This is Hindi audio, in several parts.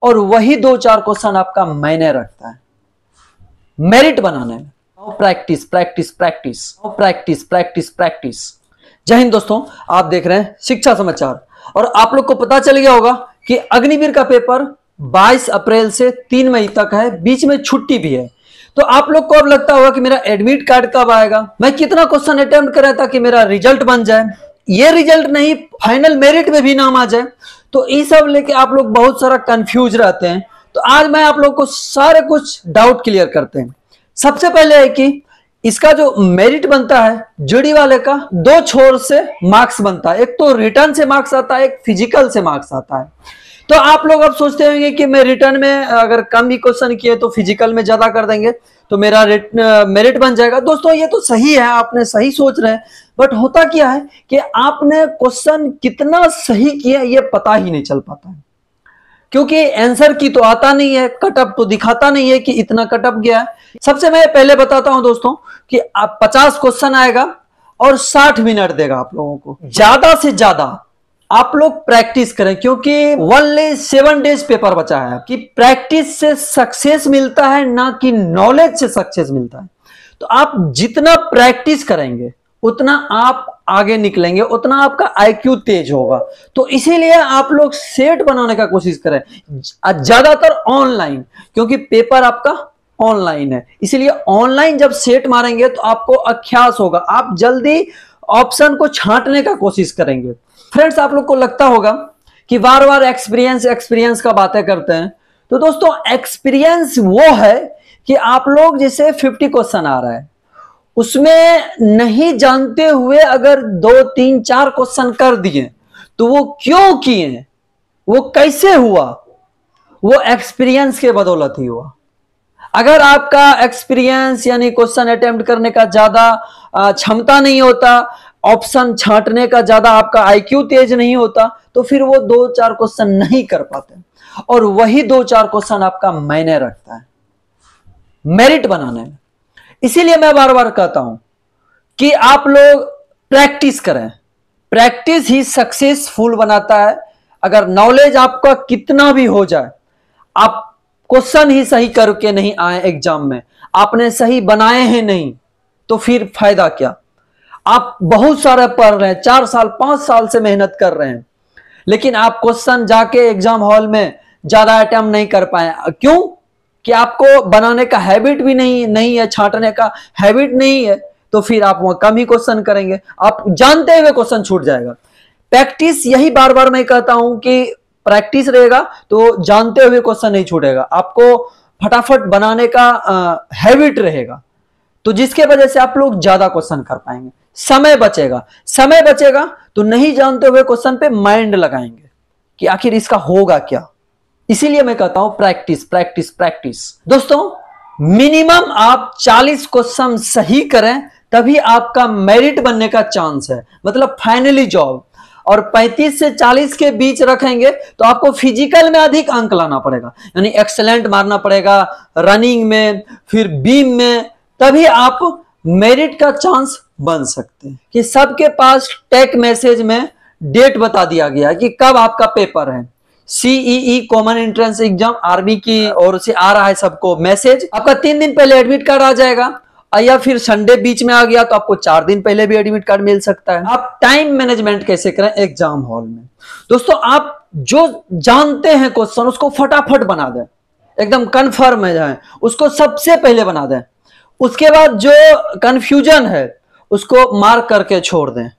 और वही 2-4 क्वेश्चन आपका मायने रखता है मेरिट बनाने में। Practice practice practice practice practice practice. जय हिंद दोस्तों, आप देख रहे हैं शिक्षा समाचार। और आप लोग को पता चल गया होगा कि अग्निवीर का पेपर 22 अप्रैल से 3 मई तक है, बीच में छुट्टी भी है। तो आप लोग को अब लगता होगा कि मेरा एडमिट कार्ड कब आएगा, मैं कितना क्वेश्चन अटेम्प्ट कर रहा था कि मेरा रिजल्ट बन जाए, ये रिजल्ट नहीं फाइनल मेरिट में भी नाम आ जाए। तो ये सब लेके आप लोग बहुत सारा कंफ्यूज रहते हैं। तो आज मैं आप लोग को सारे कुछ डाउट क्लियर करते हैं। सबसे पहले है कि इसका जो मेरिट बनता है जीडी वाले का 2 छोर से मार्क्स बनता है, एक तो रिटर्न से मार्क्स आता है, एक फिजिकल से मार्क्स आता है। तो आप लोग अब सोचते होंगे कि मैं रिटर्न में अगर कम भी क्वेश्चन किए तो फिजिकल में ज्यादा कर देंगे तो मेरा मेरिट बन जाएगा। दोस्तों ये तो सही है, आपने सही सोच रहे हैं, बट होता क्या है कि आपने क्वेश्चन कितना सही किया ये पता ही नहीं चल पाता है, क्योंकि आंसर की तो आता नहीं है, कटअप तो दिखाता नहीं है कि इतना कटअप गया है। सबसे मैं पहले बताता हूं दोस्तों कि आप 50 क्वेश्चन आएगा और 60 मिनट देगा आप लोगों को। ज्यादा से ज्यादा आप लोग प्रैक्टिस करें, क्योंकि ओनली 7 डेज पेपर बचा है। कि प्रैक्टिस से सक्सेस मिलता है, ना कि नॉलेज से सक्सेस मिलता है। तो आप जितना प्रैक्टिस करेंगे उतना आप आगे निकलेंगे, उतना आपका आईक्यू तेज होगा। तो इसीलिए आप लोग सेट बनाने का कोशिश करें, ज्यादातर ऑनलाइन, क्योंकि पेपर आपका ऑनलाइन है। इसीलिए ऑनलाइन जब सेट मारेंगे तो आपको अभ्यास होगा, आप जल्दी ऑप्शन को छांटने का कोशिश करेंगे। फ्रेंड्स, आप लोग को लगता होगा कि बार बार एक्सपीरियंस का बातें करते हैं। तो दोस्तों एक्सपीरियंस वो है कि आप लोग जैसे 50 क्वेश्चन आ रहा है, उसमें नहीं जानते हुए अगर 2, 3, 4 क्वेश्चन कर दिए तो वो क्यों किए, वो कैसे हुआ, वो एक्सपीरियंस के बदौलत ही हुआ। अगर आपका एक्सपीरियंस यानी क्वेश्चन अटेम्प्ट करने का ज्यादा क्षमता नहीं होता, ऑप्शन छांटने का ज्यादा आपका आईक्यू तेज नहीं होता, तो फिर वो 2-4 क्वेश्चन नहीं कर पाते, और वही 2-4 क्वेश्चन आपका मायने रखता है मेरिट बनाने में। इसीलिए मैं बार बार कहता हूं कि आप लोग प्रैक्टिस करें, प्रैक्टिस ही सक्सेसफुल बनाता है। अगर नॉलेज आपका कितना भी हो जाए, आप क्वेश्चन ही सही करके नहीं आए एग्जाम में, आपने सही बनाए हैं नहीं, तो फिर फायदा क्या। आप बहुत सारे पढ़ रहे हैं, 4 साल 5 साल से मेहनत कर रहे हैं, लेकिन आप क्वेश्चन जाके एग्जाम हॉल में ज्यादा अटेम्प्ट नहीं कर पाए। क्यों? कि आपको बनाने का हैबिट भी नहीं है, छांटने का हैबिट नहीं है, तो फिर आप वहां कम ही क्वेश्चन करेंगे, आप जानते हुए क्वेश्चन छूट जाएगा। प्रैक्टिस, यही बार बार मैं कहता हूं कि प्रैक्टिस रहेगा तो जानते हुए क्वेश्चन नहीं छूटेगा, आपको फटाफट बनाने का हैबिट रहेगा, तो जिसके वजह से आप लोग ज्यादा क्वेश्चन कर पाएंगे। समय बचेगा तो नहीं जानते हुए क्वेश्चन पे माइंड लगाएंगे कि आखिर इसका होगा क्या। इसीलिए मैं कहता हूं प्रैक्टिस प्रैक्टिस प्रैक्टिस। दोस्तों मिनिमम आप 40 क्वेश्चन सही करें तभी आपका मेरिट बनने का चांस है, मतलब फाइनली जॉब। और 35 से 40 के बीच रखेंगे तो आपको फिजिकल में अधिक अंक लाना पड़ेगा, यानी एक्सेलेंट मारना पड़ेगा रनिंग में, फिर बीम में, तभी आप मेरिट का चांस बन सकते हैं। कि सबके पास टेक मैसेज में डेट बता दिया गया है कि कब आपका पेपर है। CEE common entrance exam army की ओर से आ रहा है सबको मैसेज। आपका 3 दिन पहले एडमिट कार्ड आ जाएगा, या फिर संडे बीच में आ गया तो आपको 4 दिन पहले भी एडमिट कार्ड मिल सकता है। आप टाइम मैनेजमेंट कैसे करें एग्जाम हॉल में? दोस्तों आप जो जानते हैं क्वेश्चन उसको फटाफट बना दें, एकदम कंफर्म है जाए, उसको सबसे पहले बना दें। उसके बाद जो कंफ्यूजन है उसको मार्क करके छोड़ दें,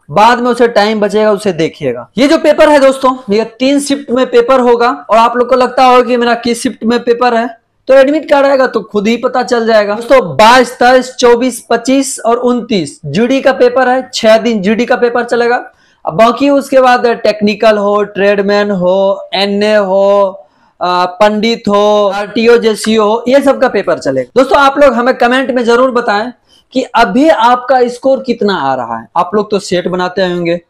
बाद में उसे टाइम बचेगा उसे देखिएगा। ये जो पेपर है दोस्तों, ये 3 शिफ्ट में पेपर होगा। और आप लोग को लगता होगा कि मेरा किस शिफ्ट में पेपर है, तो एडमिट कार्ड आएगा तो खुद ही पता चल जाएगा। दोस्तों 22, 23, 24, 25 और 29 जीडी का पेपर है। 6 दिन जीडी का पेपर चलेगा। अब बाकी उसके बाद टेक्निकल हो, ट्रेडमैन हो, एनए हो, पंडित हो, आरटीओ जेसीओ हो, ये सब का पेपर चलेगा। दोस्तों आप लोग हमें कमेंट में जरूर बताएं कि अभी आपका स्कोर कितना आ रहा है। आप लोग तो सेट बनाते होंगे,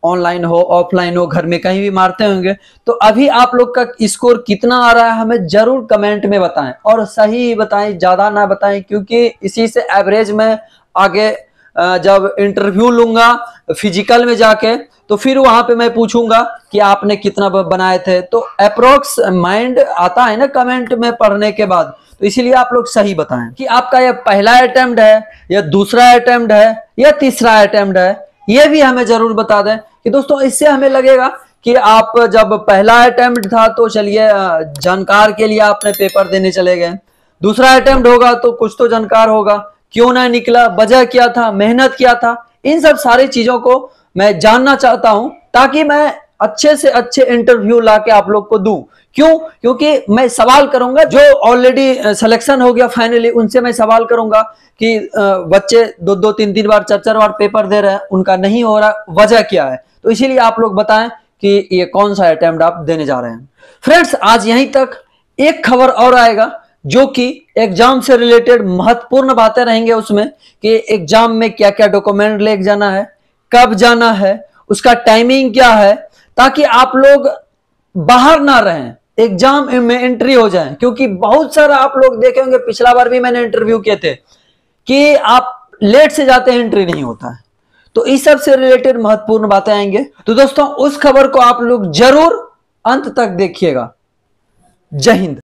ऑनलाइन हो ऑफलाइन हो, घर में कहीं भी मारते होंगे, तो अभी आप लोग का स्कोर कितना आ रहा है हमें जरूर कमेंट में बताएं, और सही बताएं, ज्यादा ना बताएं, क्योंकि इसी से एवरेज में आगे जब इंटरव्यू लूंगा फिजिकल में जाके, तो फिर वहां पे मैं पूछूंगा कि आपने कितना बनाए थे। तो अप्रोक्स माइंड आता है ना कमेंट में पढ़ने के बाद, तो इसीलिए आप लोग सही बताएं कि आपका यह पहला अटेम्प्ट है या दूसरा अटेम्प्ट है या तीसरा अटेम्प्ट है। ये भी हमें जरूर बता दें कि दोस्तों इससे हमें लगेगा कि आप जब पहला अटेम्प्ट था तो चलिए जानकार के लिए आपने पेपर देने चले गए, दूसरा अटेम्प्ट होगा तो कुछ तो जानकार होगा, क्यों ना निकला, वजह क्या था, मेहनत क्या था, इन सब सारी चीजों को मैं जानना चाहता हूं ताकि मैं अच्छे से अच्छे इंटरव्यू लाके आप लोग को दूं। क्यों? क्योंकि मैं सवाल करूंगा जो ऑलरेडी सिलेक्शन हो गया फाइनली, उनसे मैं सवाल करूंगा कि बच्चे 2-2, 3-3 बार, 4-4 बार पेपर दे रहे हैं, उनका नहीं हो रहा, वजह क्या है। तो इसीलिए आप लोग बताएं कि ये कौन सा अटेम्प्ट आप देने जा रहे हैं। फ्रेंड्स, आज यहीं तक। एक खबर और आएगा जो कि एग्जाम से रिलेटेड महत्वपूर्ण बातें रहेंगे उसमें, कि एग्जाम में क्या क्या डॉक्यूमेंट लेके जाना है, कब जाना है, उसका टाइमिंग क्या है, ताकि आप लोग बाहर ना रहें, एग्जाम में एंट्री हो जाए। क्योंकि बहुत सारा आप लोग देखे होंगे, पिछला बार भी मैंने इंटरव्यू किए थे कि आप लेट से जाते हैं एंट्री नहीं होता है। तो इस सब से रिलेटेड महत्वपूर्ण बातें आएंगे। तो दोस्तों उस खबर को आप लोग जरूर अंत तक देखिएगा। जय हिंद।